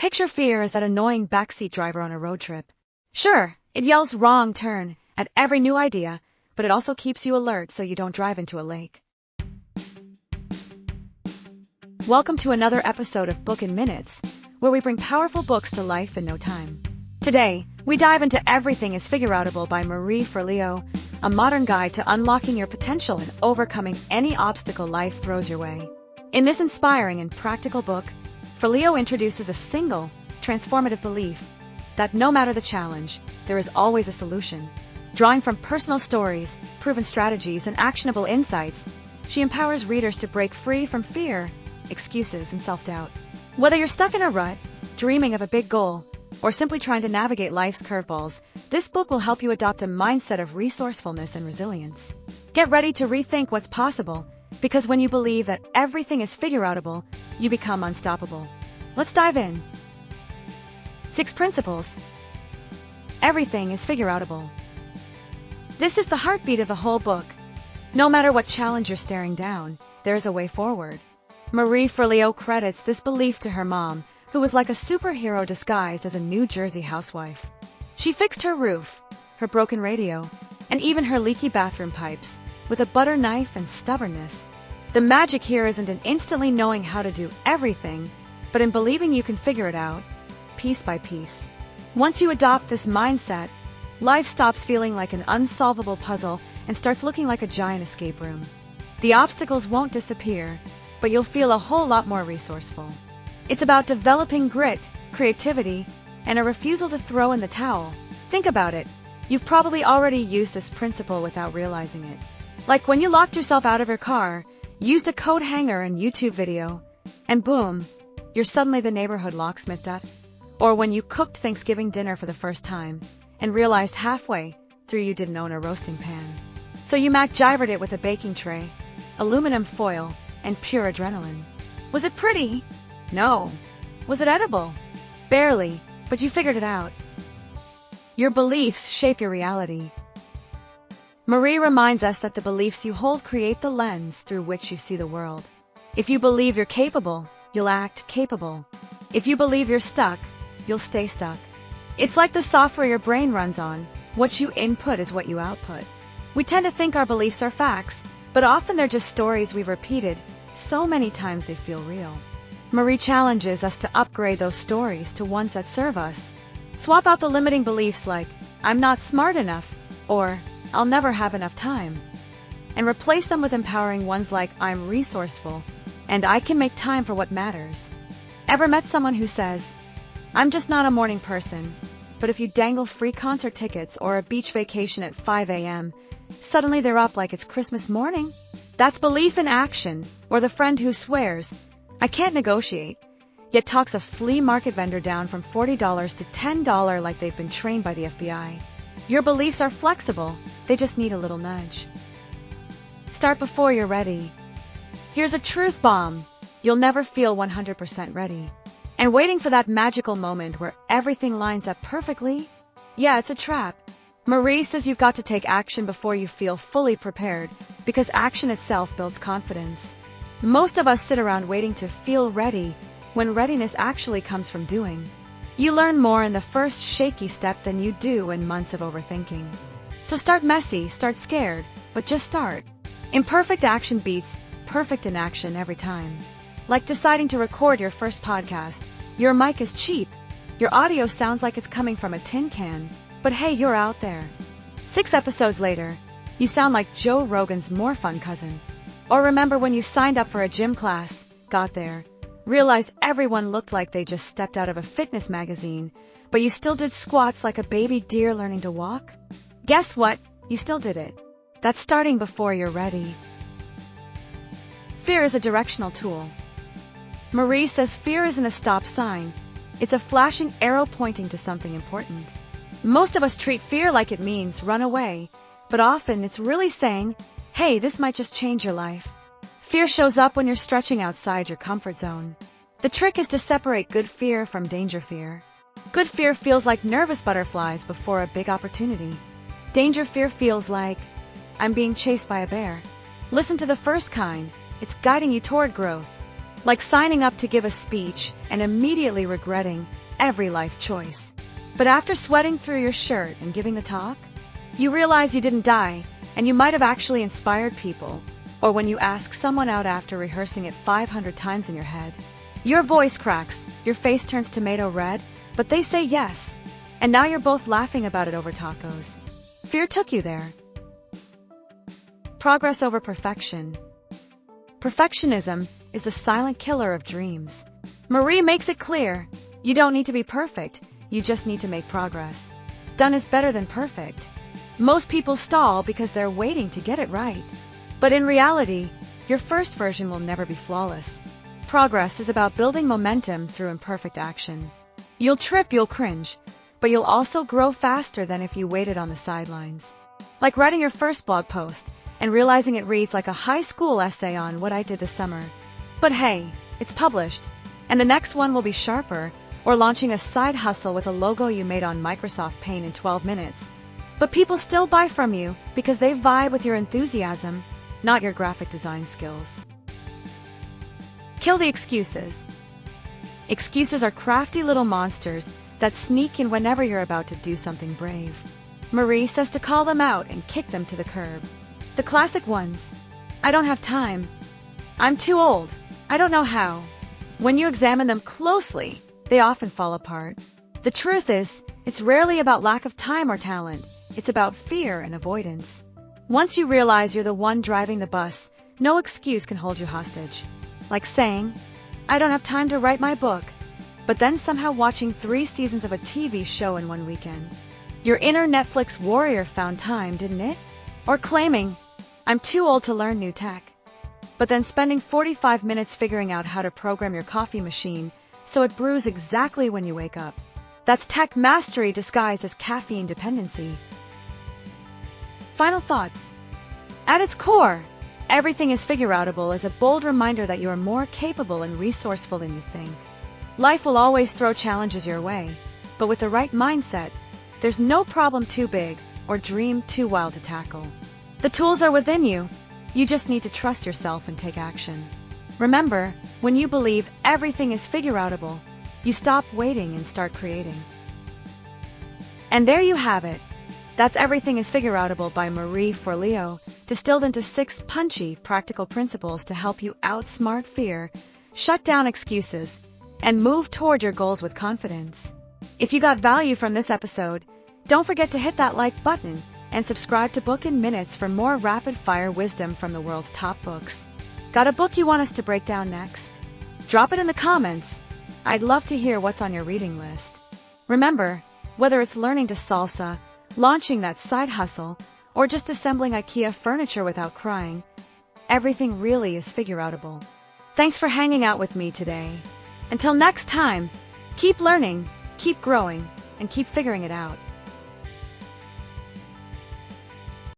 Picture fear as that annoying backseat driver on a road trip. Sure, it yells wrong turn at every new idea, but it also keeps you alert so you don't drive into a lake. Welcome to another episode of Book in Minutes, where we bring powerful books to life in no time. Today, we dive into Everything Is Figureoutable by Marie Forleo, a modern guide to unlocking your potential and overcoming any obstacle life throws your way. In this inspiring and practical book, Forleo introduces a single, transformative belief that no matter the challenge, there is always a solution. Drawing from personal stories, proven strategies, and actionable insights, she empowers readers to break free from fear, excuses, and self-doubt. Whether you're stuck in a rut, dreaming of a big goal, or simply trying to navigate life's curveballs, this book will help you adopt a mindset of resourcefulness and resilience. Get ready to rethink what's possible, because when you believe that everything is figureoutable, you become unstoppable. Let's dive in. 6 principles. Everything is figureoutable. This is the heartbeat of the whole book. No matter what challenge you're staring down, there is a way forward. Marie Forleo credits this belief to her mom, who was like a superhero disguised as a New Jersey housewife. She fixed her roof, her broken radio, and even her leaky bathroom pipes with a butter knife and stubbornness. The magic here isn't in instantly knowing how to do everything, but in believing you can figure it out, piece by piece. Once you adopt this mindset, life stops feeling like an unsolvable puzzle and starts looking like a giant escape room. The obstacles won't disappear, but you'll feel a whole lot more resourceful. It's about developing grit, creativity, and a refusal to throw in the towel. Think about it. You've probably already used this principle without realizing it. Like when you locked yourself out of your car, used a coat hanger and YouTube video, and boom, you're suddenly the neighborhood locksmith. Or when you cooked Thanksgiving dinner for the first time and realized halfway through you didn't own a roasting pan. So you MacGyvered it with a baking tray, aluminum foil, and pure adrenaline. Was it pretty? No. Was it edible? Barely, but you figured it out. Your beliefs shape your reality. Marie reminds us that the beliefs you hold create the lens through which you see the world. If you believe you're capable, you'll act capable. If you believe you're stuck, you'll stay stuck. It's like the software your brain runs on. What you input is what you output. We tend to think our beliefs are facts, but often they're just stories we've repeated so many times they feel real. Marie challenges us to upgrade those stories to ones that serve us. Swap out the limiting beliefs like, I'm not smart enough, or I'll never have enough time, and replace them with empowering ones like, I'm resourceful, and I can make time for what matters. Ever met someone who says, I'm just not a morning person, but if you dangle free concert tickets or a beach vacation at 5 a.m., suddenly they're up like it's Christmas morning? That's belief in action. Or the friend who swears, I can't negotiate, yet talks a flea market vendor down from $40 to $10 like they've been trained by the FBI. Your beliefs are flexible, they just need a little nudge. Start before you're ready. Here's a truth bomb. You'll never feel 100% ready. And waiting for that magical moment where everything lines up perfectly? Yeah, it's a trap. Marie says you've got to take action before you feel fully prepared, because action itself builds confidence. Most of us sit around waiting to feel ready, when readiness actually comes from doing. You learn more in the first shaky step than you do in months of overthinking. So start messy, start scared, but just start. Imperfect action beats perfect inaction every time. Like deciding to record your first podcast. Your mic is cheap. Your audio sounds like it's coming from a tin can. But hey, you're out there. 6 episodes later, you sound like Joe Rogan's more fun cousin. Or remember when you signed up for a gym class, got there, realized everyone looked like they just stepped out of a fitness magazine, but you still did squats like a baby deer learning to walk? Guess what? You still did it. That's starting before you're ready. Fear is a directional tool. Marie says fear isn't a stop sign. It's a flashing arrow pointing to something important. Most of us treat fear like it means run away, but often it's really saying, hey, this might just change your life. Fear shows up when you're stretching outside your comfort zone. The trick is to separate good fear from danger fear. Good fear feels like nervous butterflies before a big opportunity. Danger fear feels like, I'm being chased by a bear. Listen to the first kind. It's guiding you toward growth. like signing up to give a speech and immediately regretting every life choice. But after sweating through your shirt and giving the talk, you realize you didn't die, and you might have actually inspired people. Or when you ask someone out after rehearsing it 500 times in your head, your voice cracks, your face turns tomato red, but they say yes. And now you're both laughing about it over tacos. Fear took you there. Progress over perfection. Perfectionism is the silent killer of dreams. Marie makes it clear, you don't need to be perfect, you just need to make progress. Done is better than perfect. Most people stall because they're waiting to get it right. But in reality, your first version will never be flawless. Progress is about building momentum through imperfect action. You'll trip, you'll cringe, but you'll also grow faster than if you waited on the sidelines. Like writing your first blog post and realizing it reads like a high school essay on what I did this summer. But hey, it's published, and the next one will be sharper, or launching a side hustle with a logo you made on Microsoft Paint in 12 minutes. But people still buy from you because they vibe with your enthusiasm, not your graphic design skills. Kill the excuses. Excuses are crafty little monsters that sneak in whenever you're about to do something brave. Marie says to call them out and kick them to the curb. The classic ones. I don't have time. I'm too old. I don't know how. When you examine them closely, they often fall apart. The truth is, it's rarely about lack of time or talent. It's about fear and avoidance. Once you realize you're the one driving the bus, no excuse can hold you hostage. Like saying, I don't have time to write my book, but then somehow watching 3 seasons of a TV show in one weekend. Your inner Netflix warrior found time, didn't it? Or claiming, I'm too old to learn new tech, but then spending 45 minutes figuring out how to program your coffee machine so it brews exactly when you wake up. That's tech mastery disguised as caffeine dependency. Final thoughts. At its core, Everything Is Figureoutable is a bold reminder that you are more capable and resourceful than you think. Life will always throw challenges your way, but with the right mindset, there's no problem too big or dream too wild to tackle. The tools are within you. You just need to trust yourself and take action. Remember, when you believe everything is figureoutable, you stop waiting and start creating. And there you have it. That's Everything Is Figureoutable by Marie Forleo, distilled into 6 punchy, practical principles to help you outsmart fear, shut down excuses, and move toward your goals with confidence. If you got value from this episode, don't forget to hit that like button and subscribe to Book in Minutes for more rapid-fire wisdom from the world's top books. Got a book you want us to break down next? Drop it in the comments. I'd love to hear what's on your reading list. Remember, whether it's learning to salsa, launching that side hustle, or just assembling IKEA furniture without crying, everything really is figureoutable. Thanks for hanging out with me today. Until next time, keep learning, keep growing, and keep figuring it out.